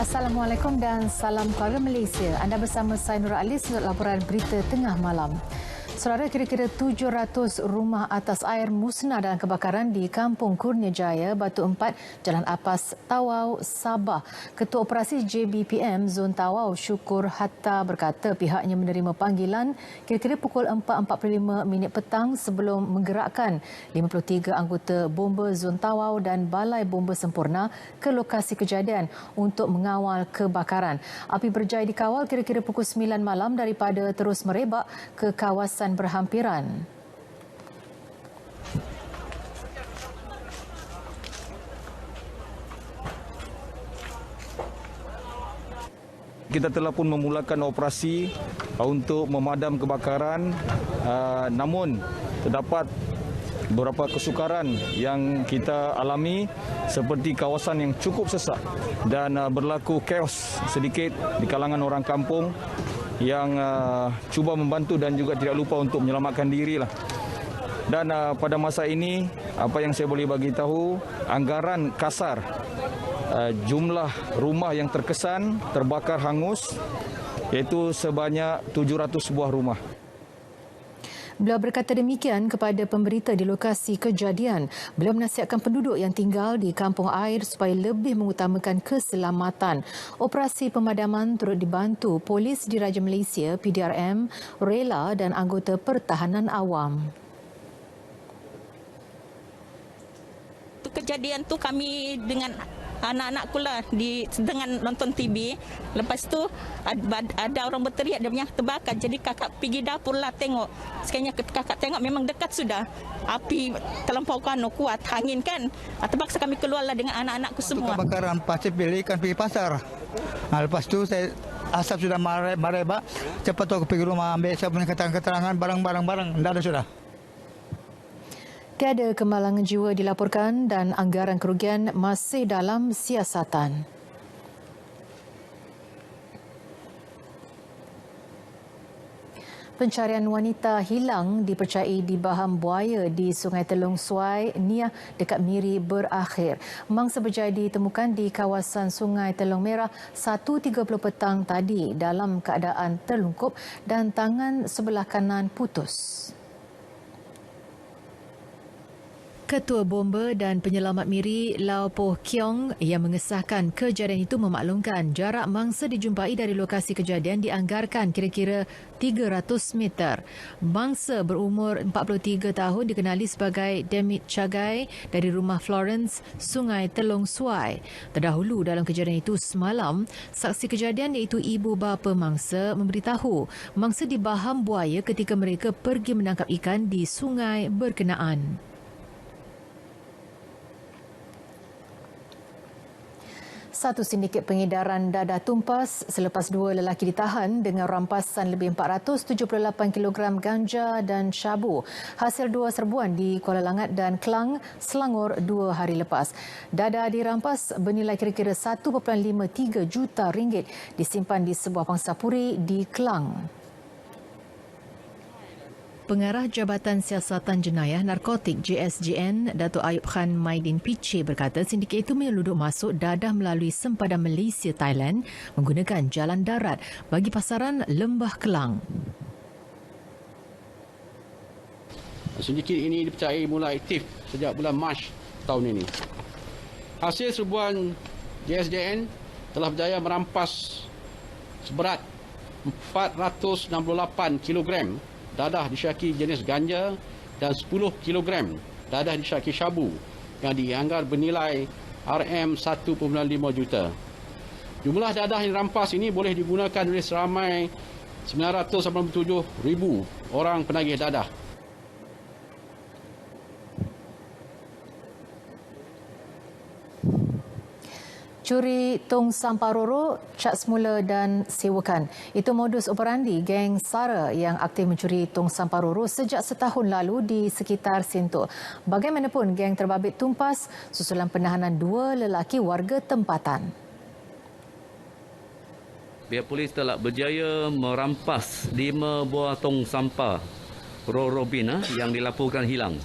Assalamualaikum dan salam keluarga Malaysia. Anda bersama saya Nur Alis untuk laporan berita tengah malam. Saudara, kira-kira 700 rumah atas air musnah dalam kebakaran di Kampung Kurnia Jaya, Batu Empat, Jalan Apas, Tawau, Sabah. Ketua Operasi JBPM Zon Tawau, Syukur Hatta berkata pihaknya menerima panggilan kira-kira pukul 4.45 petang sebelum menggerakkan 53 anggota bomba Zon Tawau dan Balai Bomba Sempurna ke lokasi kejadian untuk mengawal kebakaran. Api berjaya dikawal kira-kira pukul 9 malam daripada terus merebak ke kawasan berhampiran. Kita telah pun memulakan operasi untuk memadam kebakaran, namun terdapat beberapa kesukaran yang kita alami seperti kawasan yang cukup sesak dan berlaku chaos sedikit di kalangan orang kampung yang cuba membantu dan juga tidak lupa untuk menyelamatkan dirilah. Dan pada masa ini, apa yang saya boleh bagi tahu, anggaran kasar jumlah rumah yang terkesan terbakar hangus iaitu sebanyak 700 buah rumah. Beliau berkata demikian kepada pemberita di lokasi kejadian. Beliau menasihatkan penduduk yang tinggal di kampung air supaya lebih mengutamakan keselamatan. Operasi pemadaman turut dibantu Polis Diraja Malaysia, PDRM, rela dan anggota pertahanan awam. Kejadian tu kami dengan anak-anakku lah dengan nonton TV. Lepas tu ada orang berteriak dia punya terbakar. Jadi kakak pergi dapur lah tengok. Sekiranya kakak tengok memang dekat sudah. Api terlampau kuat, angin kan. Terpaksa kami keluar lah dengan anak-anakku semua. Kebakaran pasti pilih kan pergi pasar. Lepas tu asap sudah merebak. Cepat aku pergi rumah ambil saya punya keterangan barang-barang. Tidak ada sudah. Tiada kemalangan jiwa dilaporkan dan anggaran kerugian masih dalam siasatan. Pencarian wanita hilang dipercayai di baham buaya di Sungai Telong Suai, Niah dekat Miri berakhir. Mangsa berjaya ditemukan di kawasan Sungai Telong Merah 1.30 petang tadi dalam keadaan terlungkup dan tangan sebelah kanan putus. Ketua Bomba dan Penyelamat Miri, Lau Poh Kiong, yang mengesahkan kejadian itu memaklumkan jarak mangsa dijumpai dari lokasi kejadian dianggarkan kira-kira 300 meter. Mangsa berumur 43 tahun dikenali sebagai Demit Chagai dari rumah Florence, Sungai Telong Suai. Terdahulu dalam kejadian itu semalam, saksi kejadian iaitu ibu bapa mangsa memberitahu mangsa dibaham buaya ketika mereka pergi menangkap ikan di sungai berkenaan. Satu sindiket pengedaran dadah tumpas selepas dua lelaki ditahan dengan rampasan lebih 478 kg ganja dan syabu. Hasil dua serbuan di Kuala Langat dan Klang, Selangor 2 hari lepas. Dadah dirampas bernilai kira-kira 1.53 juta ringgit disimpan di sebuah pangsapuri di Klang. Pengarah Jabatan Siasatan Jenayah Narkotik JSJN, Datuk Ayub Khan Maidin Piche berkata sindiket itu menyelundup masuk dadah melalui sempadan Malaysia Thailand menggunakan jalan darat bagi pasaran Lembah Kelang. Sindiket ini dipercayai mula aktif sejak bulan Mac tahun ini. Hasil serbuan JSJN telah berjaya merampas seberat 468 kg dadah disyaki jenis ganja dan 10 kg dadah disyaki syabu yang dianggar bernilai RM1.5 juta. Jumlah dadah yang dirampas ini boleh digunakan oleh seramai 987,000 orang penagih dadah. Curi tong sampah roro, cat semula dan sewakan. Itu modus operandi geng SARA yang aktif mencuri tong sampah roro sejak setahun lalu di sekitar Sentul. Bagaimanapun, geng terbabit tumpas susulan penahanan dua lelaki warga tempatan. Pihak polis telah berjaya merampas 5 buah tong sampah roro bin yang dilaporkan hilang.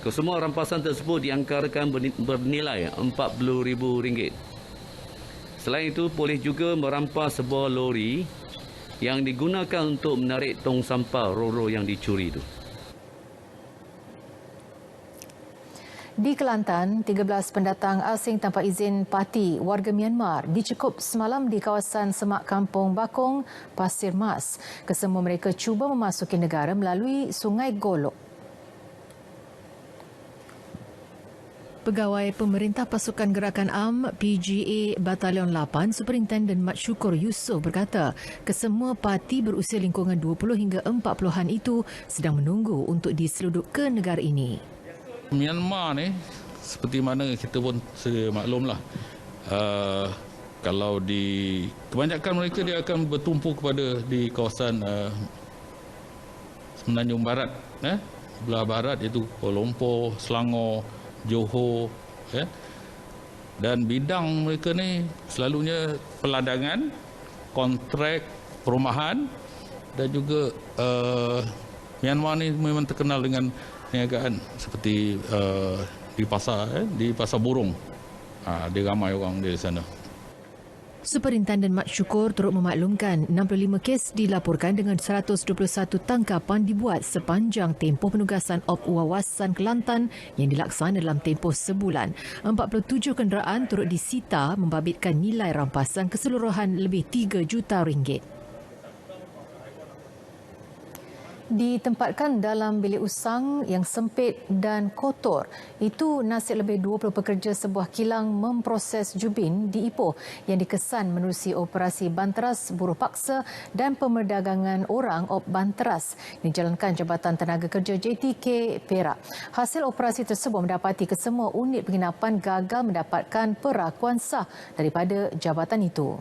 Kesemua rampasan tersebut dianggarkan bernilai RM40,000. Selain itu, polis juga merampas sebuah lori yang digunakan untuk menarik tong sampah roro yang dicuri itu. Di Kelantan, 13 pendatang asing tanpa izin parti warga Myanmar dicekup semalam di kawasan Semak Kampung Bakong, Pasir Mas. Kesemua mereka cuba memasuki negara melalui Sungai Golok. Pegawai Pemerintah Pasukan Gerakan AM PGA Batalion 8 Superintenden Mat Syukur Yusof berkata kesemua parti berusia lingkungan 20 hingga 40-an itu sedang menunggu untuk diseluduk ke negara ini. Myanmar ni seperti mana kita pun maklumlah, kalau di kebanyakan mereka dia akan bertumpu kepada di kawasan Semenanjung Barat, belah barat iaitu Kuala Lumpur, Selangor, Johor, dan bidang mereka ni selalunya peladangan, kontrak perumahan, dan juga Myanmar ni memang terkenal dengan perniagaan seperti di pasar burung. Dia ramai orang di sana. Superintenden Mat Syukur turut memaklumkan 65 kes dilaporkan dengan 121 tangkapan dibuat sepanjang tempoh penugasan Op Wawasan Kelantan yang dilaksana dalam tempoh sebulan. 47 kenderaan turut disita membabitkan nilai rampasan keseluruhan lebih 3 juta ringgit. Ditempatkan dalam bilik usang yang sempit dan kotor. Itu nasib lebih 20 pekerja sebuah kilang memproses jubin di Ipoh yang dikesan menerusi operasi banteras buruh paksa dan pemerdagangan orang Op Banteras yang dijalankan Jabatan Tenaga Kerja JTK Perak. Hasil operasi tersebut mendapati kesemua unit penginapan gagal mendapatkan perakuan sah daripada jabatan itu.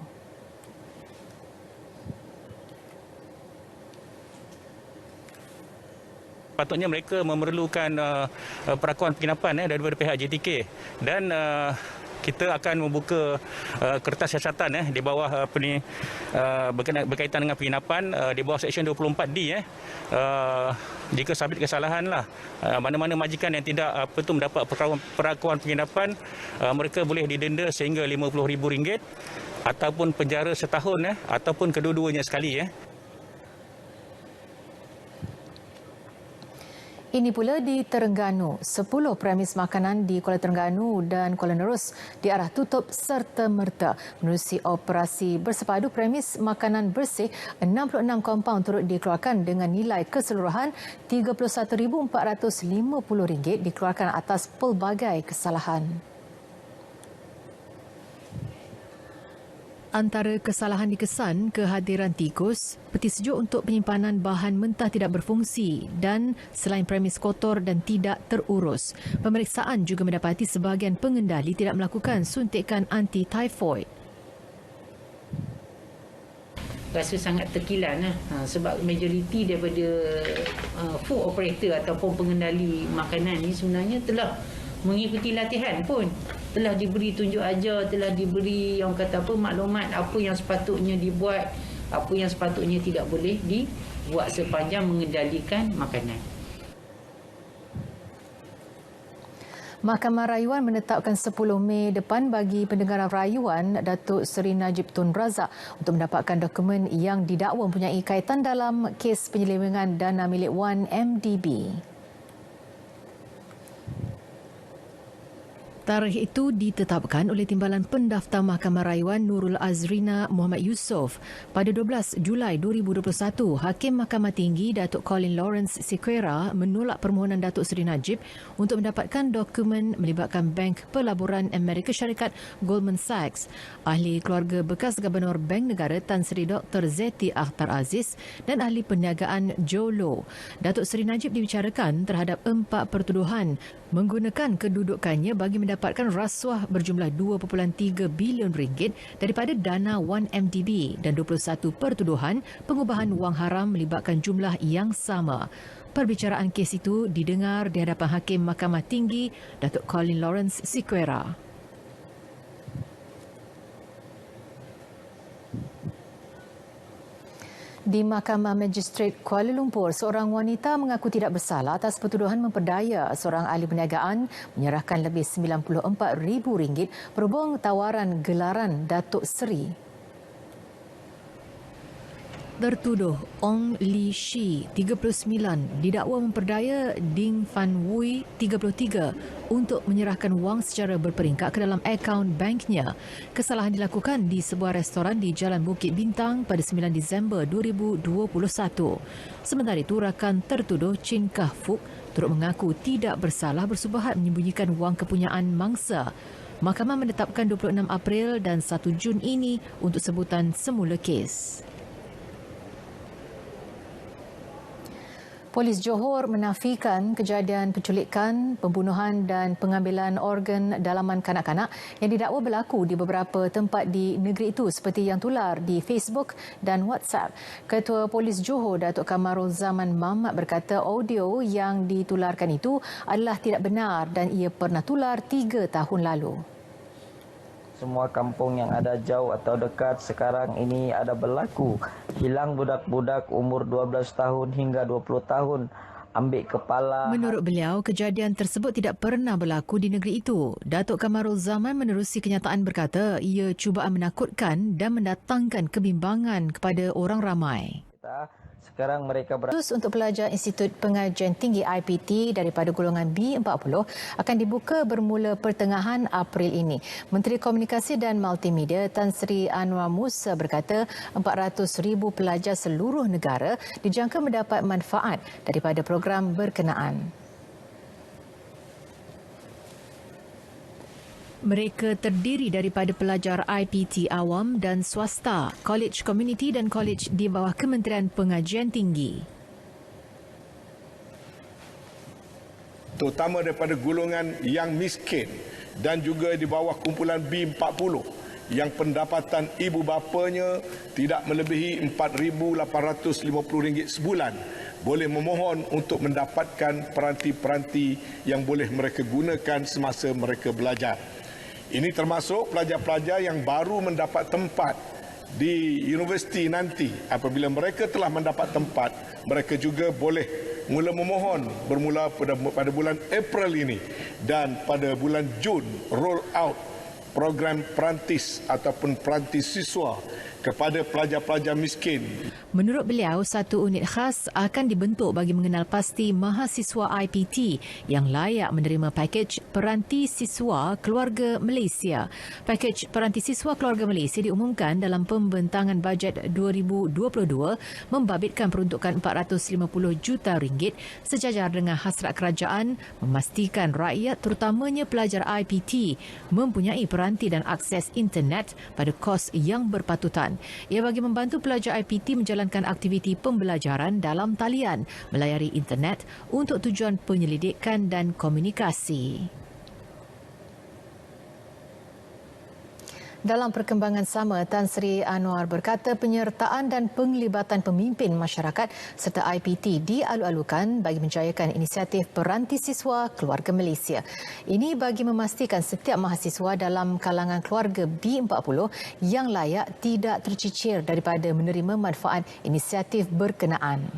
Patutnya mereka memerlukan perakuan penginapan daripada pihak JTK, dan kita akan membuka kertas siasatan di bawah berkaitan dengan penginapan di bawah Seksyen 24D. Jika sabit kesalahan mana-mana majikan yang tidak mendapat perakuan penginapan, mereka boleh didenda sehingga RM50,000 ataupun penjara setahun ataupun kedua-duanya sekali. Ini pula di Terengganu. 10 premis makanan di Kuala Terengganu dan Kuala Nerus diarah tutup serta-merta. Menerusi operasi bersepadu premis makanan bersih, 66 kompaun turut dikeluarkan dengan nilai keseluruhan RM31,450 dikeluarkan atas pelbagai kesalahan. Antara kesalahan dikesan kehadiran tikus, peti sejuk untuk penyimpanan bahan mentah tidak berfungsi dan selain premis kotor dan tidak terurus. Pemeriksaan juga mendapati sebahagian pengendali tidak melakukan suntikan anti-typhoid. Rasa sangat terkilan sebab majoriti daripada food operator ataupun pengendali makanan ni sebenarnya telah mengikuti latihan pun, telah diberi tunjuk ajar, telah diberi yang kata maklumat apa yang sepatutnya dibuat, apa yang sepatutnya tidak boleh dibuat sepanjang mengendalikan makanan. Mahkamah Rayuan menetapkan 10 Mei depan bagi pendengaran rayuan Datuk Seri Najib Tun Razak untuk mendapatkan dokumen yang didakwa mempunyai kaitan dalam kes penyelewengan dana milik Wan MDB. Tarikh itu ditetapkan oleh Timbalan Pendaftar Mahkamah Rayuan Nurul Azrina Muhammad Yusof. Pada 12 Julai 2021, Hakim Mahkamah Tinggi Datuk Colin Lawrence Sequeira menolak permohonan Datuk Seri Najib untuk mendapatkan dokumen melibatkan Bank Pelaburan Amerika Syarikat Goldman Sachs. Ahli keluarga bekas Gubernur Bank Negara Tan Sri Dr. Zeti Akhtar Aziz dan Ahli Perniagaan Joe Low. Datuk Seri Najib dibicarakan terhadap 4 pertuduhan menggunakan kedudukannya bagi mendapatkan rasuah berjumlah 2.3 bilion ringgit daripada dana 1MDB dan 21 pertuduhan pengubahan wang haram melibatkan jumlah yang sama. Perbicaraan kes itu didengar di hadapan Hakim Mahkamah Tinggi Datuk Colin Lawrence Sequeira. Di Mahkamah Magistrate Kuala Lumpur, seorang wanita mengaku tidak bersalah atas pertuduhan memperdaya seorang ahli perniagaan menyerahkan lebih RM94,000 berhubung tawaran gelaran Datuk Seri. Tertuduh Ong Li Shi, 39, didakwa memperdaya Ding Fan Wui, 33, untuk menyerahkan wang secara berperingkat ke dalam akaun banknya. Kesalahan dilakukan di sebuah restoran di Jalan Bukit Bintang pada 9 Disember 2021. Sementara itu, rakan tertuduh Chin Kah Fuk turut mengaku tidak bersalah bersubahat menyembunyikan wang kepunyaan mangsa. Mahkamah menetapkan 26 April dan 1 Jun ini untuk sebutan semula kes. Polis Johor menafikan kejadian penculikan, pembunuhan dan pengambilan organ dalaman kanak-kanak yang didakwa berlaku di beberapa tempat di negeri itu seperti yang tular di Facebook dan WhatsApp. Ketua Polis Johor, Datuk Kamarul Zaman Mamat berkata audio yang ditularkan itu adalah tidak benar dan ia pernah tular 3 tahun lalu. Semua kampung yang ada jauh atau dekat sekarang ini ada berlaku. Hilang budak-budak umur 12 tahun hingga 20 tahun. Ambil kepala. Menurut beliau, kejadian tersebut tidak pernah berlaku di negeri itu. Datuk Kamarul Zaman menerusi kenyataan berkata ia cubaan menakutkan dan mendatangkan kebimbangan kepada orang ramai. Sekarang mereka Khusus untuk pelajar Institut Pengajian Tinggi IPT daripada golongan B40 akan dibuka bermula pertengahan April ini. Menteri Komunikasi dan Multimedia Tan Sri Anwar Musa berkata 400,000 pelajar seluruh negara dijangka mendapat manfaat daripada program berkenaan. Mereka terdiri daripada pelajar IPT awam dan swasta, kolej komuniti dan kolej di bawah Kementerian Pengajian Tinggi. Terutama daripada golongan yang miskin dan juga di bawah kumpulan B40 yang pendapatan ibu bapanya tidak melebihi RM4,850 sebulan boleh memohon untuk mendapatkan peranti-peranti yang boleh mereka gunakan semasa mereka belajar. Ini termasuk pelajar-pelajar yang baru mendapat tempat di universiti nanti. Apabila mereka telah mendapat tempat, mereka juga boleh mula memohon bermula pada bulan April ini dan pada bulan Jun roll out program perantis ataupun perantis siswa kepada pelajar-pelajar miskin. Menurut beliau, satu unit khas akan dibentuk bagi mengenal pasti mahasiswa IPT yang layak menerima pakej Peranti Siswa Keluarga Malaysia. Pakej Peranti Siswa Keluarga Malaysia diumumkan dalam pembentangan bajet 2022 membabitkan peruntukan RM450 juta sejajar dengan hasrat kerajaan memastikan rakyat terutamanya pelajar IPT mempunyai peranti dan akses internet pada kos yang berpatutan. Ia bagi membantu pelajar IPT menjalankan aktiviti pembelajaran dalam talian melayari internet untuk tujuan penyelidikan dan komunikasi. Dalam perkembangan sama, Tan Sri Anwar berkata penyertaan dan penglibatan pemimpin masyarakat serta IPT dialu-alukan bagi menjayakan inisiatif Peranti Siswa Keluarga Malaysia. Ini bagi memastikan setiap mahasiswa dalam kalangan keluarga B40 yang layak tidak tercicir daripada menerima manfaat inisiatif berkenaan.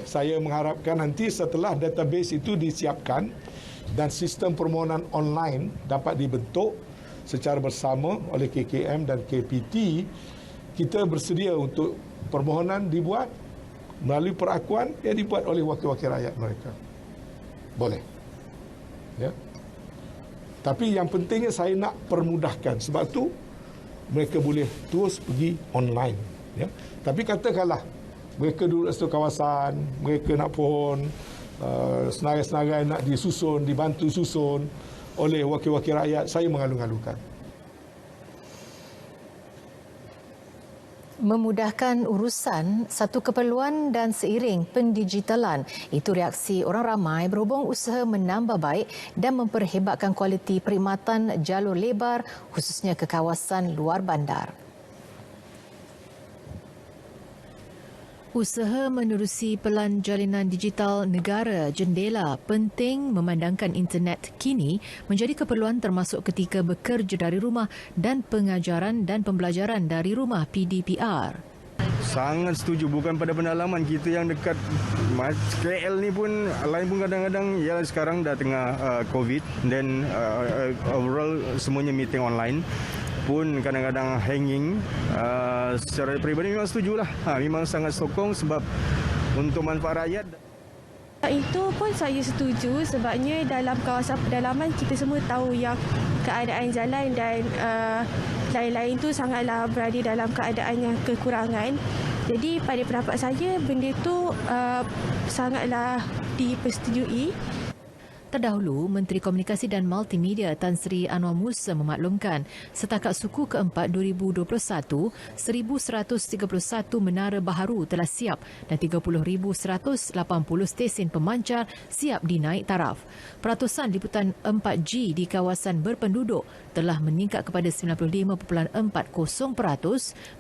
Saya mengharapkan nanti setelah database itu disiapkan dan sistem permohonan online dapat dibentuk secara bersama oleh KKM dan KPT, kita bersedia untuk permohonan dibuat melalui perakuan yang dibuat oleh wakil-wakil rakyat mereka. Boleh. Ya. Tapi yang pentingnya saya nak permudahkan, sebab tu mereka boleh terus pergi online. Ya. Tapi katakanlah mereka duduk di satu kawasan, mereka nak pohon, senarai-senarai nak disusun, dibantu susun oleh wakil-wakil rakyat, saya mengalu-alukan. Memudahkan urusan satu keperluan dan seiring pendigitalan. Itu reaksi orang ramai berhubung usaha menambah baik dan memperhebatkan kualiti perkhidmatan jalur lebar khususnya ke kawasan luar bandar. Usaha menerusi pelan jalinan digital negara jendela penting memandangkan internet kini menjadi keperluan termasuk ketika bekerja dari rumah dan pengajaran dan pembelajaran dari rumah PDPR. Sangat setuju, bukan pada pendalaman kita yang dekat KL ni pun, lain pun kadang-kadang ya sekarang dah tengah COVID dan overall semuanya meeting online pun kadang-kadang hanging. Secara peribadi memang setujulah, memang sangat sokong sebab untuk manfaat rakyat. Itu pun saya setuju sebabnya dalam kawasan pedalaman kita semua tahu yang keadaan jalan dan lain-lain tu sangatlah berada dalam keadaan yang kekurangan. Jadi pada pendapat saya benda tu sangatlah dipersetujui. Terdahulu, Menteri Komunikasi dan Multimedia Tan Sri Anwar Musa memaklumkan setakat suku keempat 2021, 1,131 menara baharu telah siap dan 30,180 stesen pemancar siap dinaik taraf. Peratusan liputan 4G di kawasan berpenduduk telah meningkat kepada 95.40%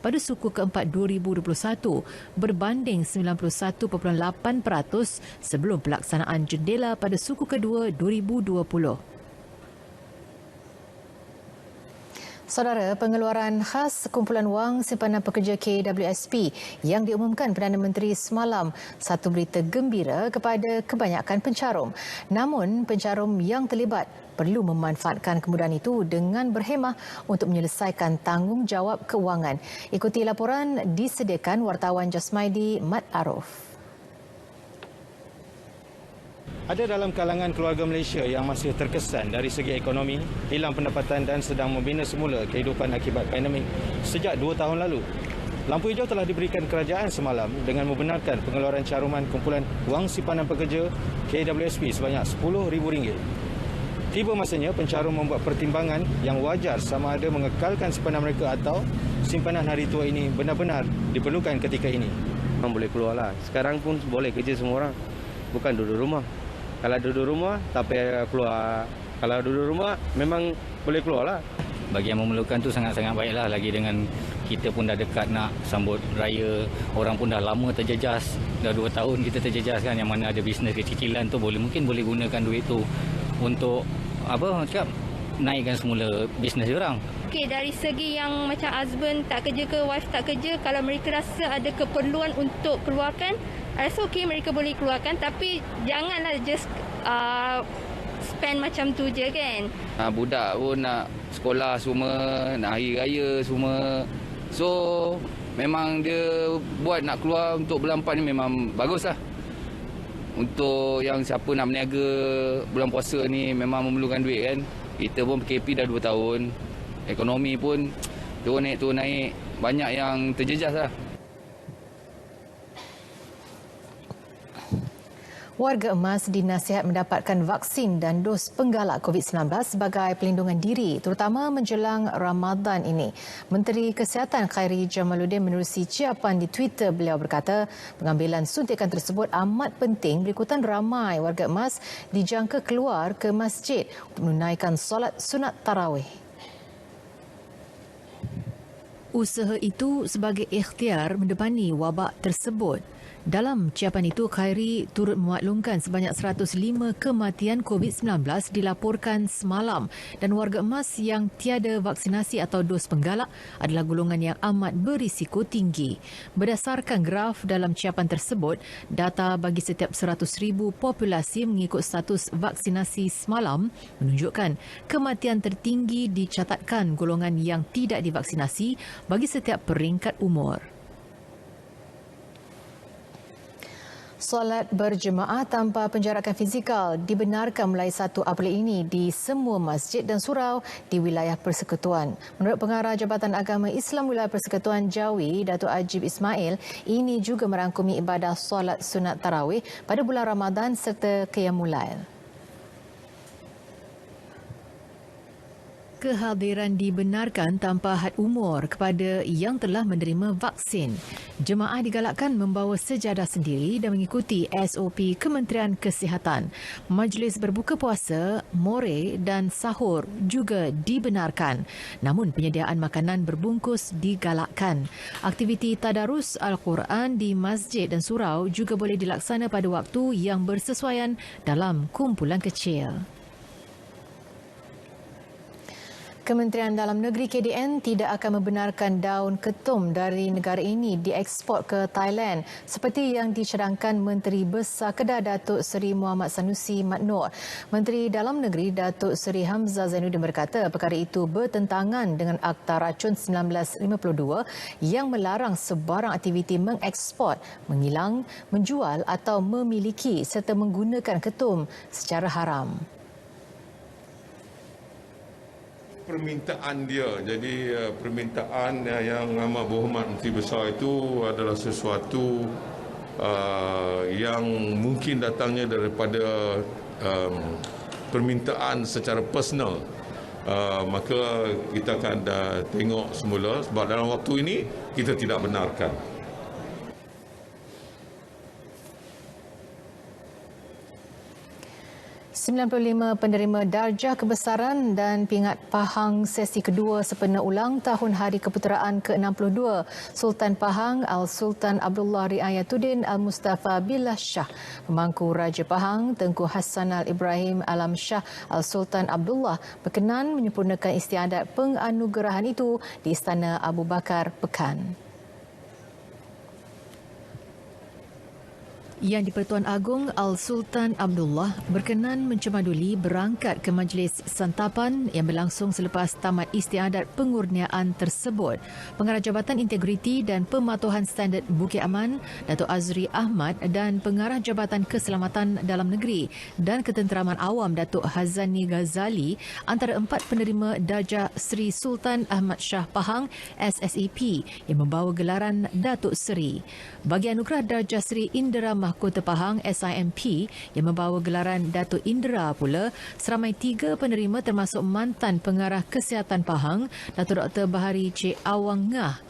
pada suku keempat 2021 berbanding 91.8% sebelum pelaksanaan jendela pada suku kedua 2020. Saudara, pengeluaran khas kumpulan wang simpanan pekerja KWSP yang diumumkan Perdana Menteri semalam satu berita gembira kepada kebanyakan pencarum. Namun, pencarum yang terlibat perlu memanfaatkan kemudahan itu dengan berhemah untuk menyelesaikan tanggungjawab kewangan. Ikuti laporan disediakan wartawan Jasmaidi Mat Arif. Ada dalam kalangan keluarga Malaysia yang masih terkesan dari segi ekonomi, hilang pendapatan dan sedang membina semula kehidupan akibat pandemik sejak 2 tahun lalu. Lampu hijau telah diberikan kerajaan semalam dengan membenarkan pengeluaran caruman kumpulan wang simpanan pekerja KWSP sebanyak RM10,000. Tiba masanya pencarum membuat pertimbangan yang wajar sama ada mengekalkan simpanan mereka atau simpanan hari tua ini benar-benar diperlukan ketika ini. Orang boleh keluar lah. Sekarang pun boleh kerja semua orang. Bukan duduk rumah. Kalau duduk rumah, tak payah keluar. Kalau duduk rumah, memang boleh keluar lah. Bagi yang memerlukan tu sangat-sangat baiklah. Lagi dengan kita pun dah dekat nak sambut raya. Orang pun dah lama terjejas. Dah 2 tahun kita terjejas kan. Yang mana ada bisnes kecicilan tu mungkin boleh gunakan duit tu untuk naikkan semula bisnes orang. Okey, dari segi yang macam husband tak kerja ke wife tak kerja, kalau mereka rasa ada keperluan untuk keluarkan, rasa okey mereka boleh keluarkan, tapi janganlah just spend macam tu je kan. Budak pun nak sekolah semua, nak hari raya semua. So memang dia buat nak keluar untuk bulan 4 ni memang baguslah. Untuk yang siapa nak berniaga bulan puasa ni memang memerlukan duit kan. Kita pun PKP dah 2 tahun. Ekonomi pun turun naik. Banyak yang terjejas lah. Warga emas dinasihat mendapatkan vaksin dan dos penggalak COVID-19 sebagai pelindungan diri, terutama menjelang Ramadan ini. Menteri Kesihatan Khairi Jamaluddin menerusi ciapan di Twitter. Beliau berkata, pengambilan suntikan tersebut amat penting berikutan ramai warga emas dijangka keluar ke masjid untuk menunaikan solat sunat tarawih. Usaha itu sebagai ikhtiar mendepani wabak tersebut. Dalam ciapan itu, Khairi turut memaklumkan sebanyak 105 kematian COVID-19 dilaporkan semalam dan warga emas yang tiada vaksinasi atau dos penggalak adalah golongan yang amat berisiko tinggi. Berdasarkan graf dalam ciapan tersebut, data bagi setiap 100,000 populasi mengikut status vaksinasi semalam menunjukkan kematian tertinggi dicatatkan golongan yang tidak divaksinasi bagi setiap peringkat umur. Solat berjemaah tanpa penjarakan fizikal dibenarkan mulai 1 April ini di semua masjid dan surau di wilayah Persekutuan. Menurut Pengarah Jabatan Agama Islam Wilayah Persekutuan Jawi, Datuk Ajib Ismail, ini juga merangkumi ibadah solat sunat tarawih pada bulan Ramadan serta Qiyamul Lail. Kehadiran dibenarkan tanpa had umur kepada yang telah menerima vaksin. Jemaah digalakkan membawa sejadah sendiri dan mengikuti SOP Kementerian Kesihatan. Majlis berbuka puasa, more dan sahur juga dibenarkan. Namun penyediaan makanan berbungkus digalakkan. Aktiviti tadarus Al-Quran di masjid dan surau juga boleh dilaksana pada waktu yang bersesuaian dalam kumpulan kecil. Kementerian Dalam Negeri KDN tidak akan membenarkan daun ketum dari negara ini diekspor ke Thailand seperti yang dicadangkan Menteri Besar Kedah Datuk Seri Muhammad Sanusi Mat Noor. Menteri Dalam Negeri Datuk Seri Hamzah Zainuddin berkata perkara itu bertentangan dengan Akta Racun 1952 yang melarang sebarang aktiviti mengekspor, mengilang, menjual atau memiliki serta menggunakan ketum secara haram. Permintaan dia, jadi permintaan yang amat berhormat Menteri Besar itu adalah sesuatu yang mungkin datangnya daripada permintaan secara personal. Maka kita akan tengok semula sebab dalam waktu ini kita tidak benarkan. 95 penerima darjah kebesaran dan pingat Pahang sesi kedua sempena ulang tahun Hari Keputeraan ke-62 Sultan Pahang Al-Sultan Abdullah Riayatuddin Al-Mustafa Billah Shah, Pemangku Raja Pahang Tengku Hassan Al-Ibrahim Alam Shah Al-Sultan Abdullah berkenan menyempurnakan istiadat penganugerahan itu di Istana Abu Bakar Pekan. Yang di-Pertuan Agong Al-Sultan Abdullah berkenan mencemaduli berangkat ke majlis santapan yang berlangsung selepas tamat istiadat pengurniaan tersebut. Pengarah Jabatan Integriti dan Pematuhan Standard Bukit Aman, Datuk Azri Ahmad dan Pengarah Jabatan Keselamatan Dalam Negeri dan Ketenteraman Awam, Datuk Hazani Ghazali, antara 4 penerima darjah Seri Sultan Ahmad Shah Pahang SSEP yang membawa gelaran Datuk Seri. Bagi anugerah darjah Seri Indera Mahkota Pahang SIMP yang membawa gelaran Datuk Indra pula, seramai 3 penerima termasuk mantan Pengarah Kesihatan Pahang, Datuk Dr. Bahari C. Awang Ngah.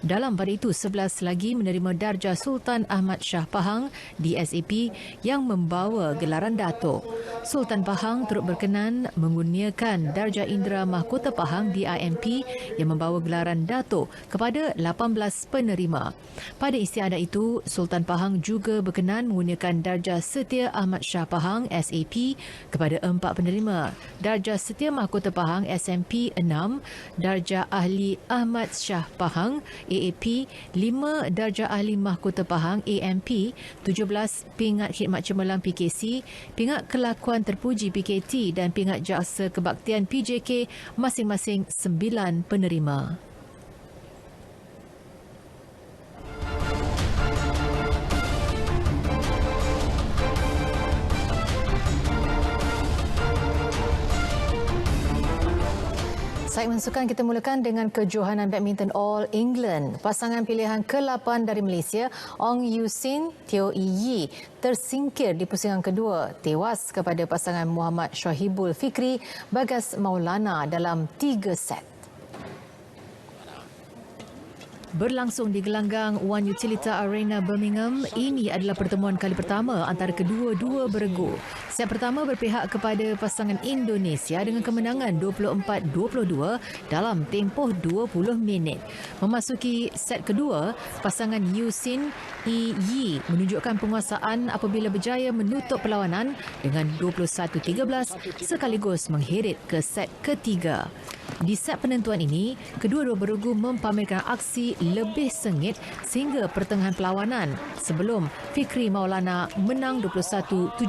Dalam pada itu, 11 lagi menerima darjah Sultan Ahmad Shah Pahang DSAP yang membawa gelaran Datuk. Sultan Pahang turut berkenan mengurniakan darjah Indra Mahkota Pahang DIMP yang membawa gelaran Datuk kepada 18 penerima. Pada istiadat itu, Sultan Pahang juga berkenan mengurniakan darjah Setia Ahmad Shah Pahang SAP kepada 4 penerima. Darjah Setia Mahkota Pahang SMP 6, darjah Ahli Ahmad Shah Pahang AAP, 5 darjah Ahli Mahkota Pahang AMP, 17 pingat khidmat cemerlang PKC, pingat kelakuan terpuji PKT dan pingat jaksa kebaktian PJK, masing-masing 9 penerima. Segmen sukan kita mulakan dengan kejohanan badminton All England. Pasangan pilihan ke-8 dari Malaysia, Ong Yu Sin, Teo Yi tersingkir di pusingan kedua, tewas kepada pasangan Muhammad Syahibul Fikri, Bagas Maulana dalam 3 set. Berlangsung di gelanggang One Utilita Arena Birmingham, ini adalah pertemuan kali pertama antara kedua-dua beregu. Set pertama berpihak kepada pasangan Indonesia dengan kemenangan 24-22 dalam tempoh 20 minit. Memasuki set kedua, pasangan Yusin Yi menunjukkan penguasaan apabila berjaya menutup perlawanan dengan 21-13 sekaligus mengheret ke set ketiga. Di set penentuan ini, kedua-dua beregu mempamerkan aksi lebih sengit sehingga pertengahan perlawanan sebelum Fikri Maulana menang 21-17.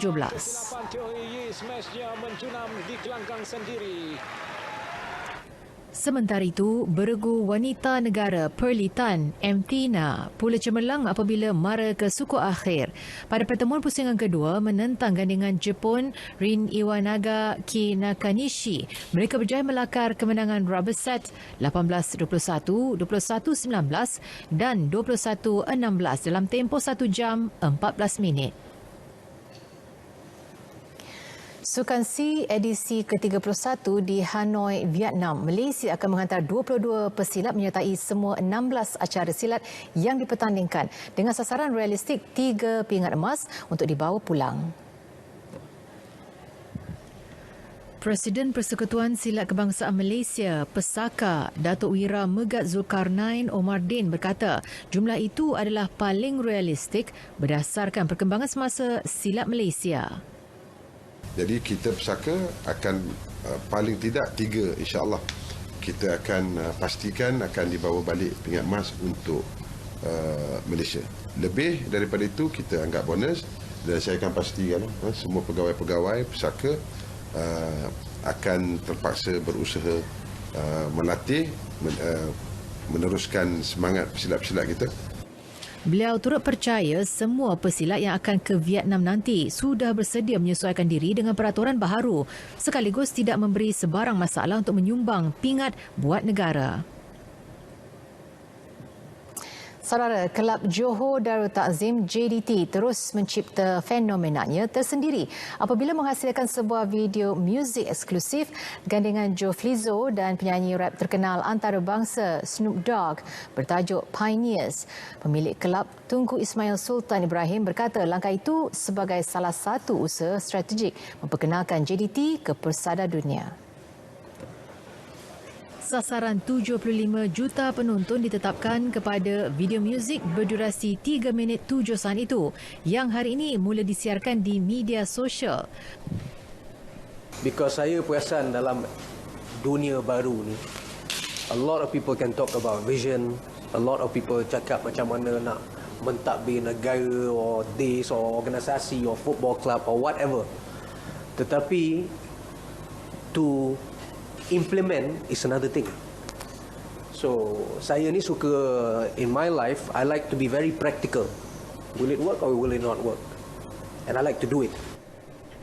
Sementara itu, beregu wanita negara Pearly Tan, Emtina, pula cemerlang apabila mara ke suku akhir. Pada pertemuan pusingan kedua menentang gandingan Jepun Rin Iwanaga Ki Nakanishi, mereka berjaya melakar kemenangan rubber set 18-21, 21-19 dan 21-16 dalam tempoh 1 jam 14 minit. Sukan SEA edisi ke-31 di Hanoi, Vietnam. Malaysia akan menghantar 22 pesilat menyertai semua 16 acara silat yang dipertandingkan dengan sasaran realistik 3 pingat emas untuk dibawa pulang. Presiden Persekutuan Silat Kebangsaan Malaysia, Pesaka, Datuk Wira Megat Zulkarnain Omar Din berkata jumlah itu adalah paling realistik berdasarkan perkembangan semasa silat Malaysia. Jadi kita Pesaka akan paling tidak 3 insya-Allah. Kita akan pastikan akan dibawa balik pingat emas untuk Malaysia. Lebih daripada itu kita anggap bonus dan saya akan pastikan semua pegawai-pegawai Pesaka akan terpaksa berusaha melatih meneruskan semangat pesilat-pesilat kita. Beliau turut percaya semua pesilat yang akan ke Vietnam nanti sudah bersedia menyesuaikan diri dengan peraturan baharu sekaligus tidak memberi sebarang masalah untuk menyumbang pingat buat negara. Saudara, Kelab Johor Darul Takzim JDT terus mencipta fenomenanya tersendiri apabila menghasilkan sebuah video muzik eksklusif gandengan Joe Flizzo dan penyanyi rap terkenal antarabangsa Snoop Dogg bertajuk Pioneers. Pemilik kelab Tunku Ismail Sultan Ibrahim berkata langkah itu sebagai salah satu usaha strategik memperkenalkan JDT ke persada dunia. Sasaran 75 juta penonton ditetapkan kepada video muzik berdurasi 3 minit 7 saat itu yang hari ini mula disiarkan di media sosial. Because saya perasan dalam dunia baru ni, a lot of people can talk about vision, a lot of people cakap macam mana nak mentadbir negara or this or organisasi or football club or whatever. Tetapi to implement is another thing. So saya ni suka in my life I like to be very practical. Will it work or will it not work? And I like to do it.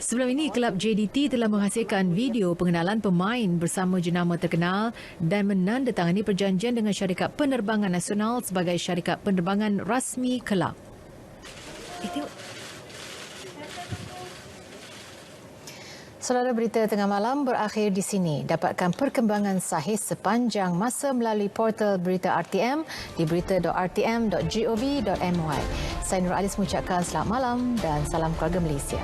Sebelum ini, kelab JDT telah menghasilkan video pengenalan pemain bersama jenama terkenal dan menandatangani perjanjian dengan syarikat penerbangan nasional sebagai syarikat penerbangan rasmi kelab. Saudara, berita tengah malam berakhir di sini. Dapatkan perkembangan sahih sepanjang masa melalui portal berita RTM di berita.rtm.gov.my. Saya Nur Alis mengucapkan selamat malam dan salam keluarga Malaysia.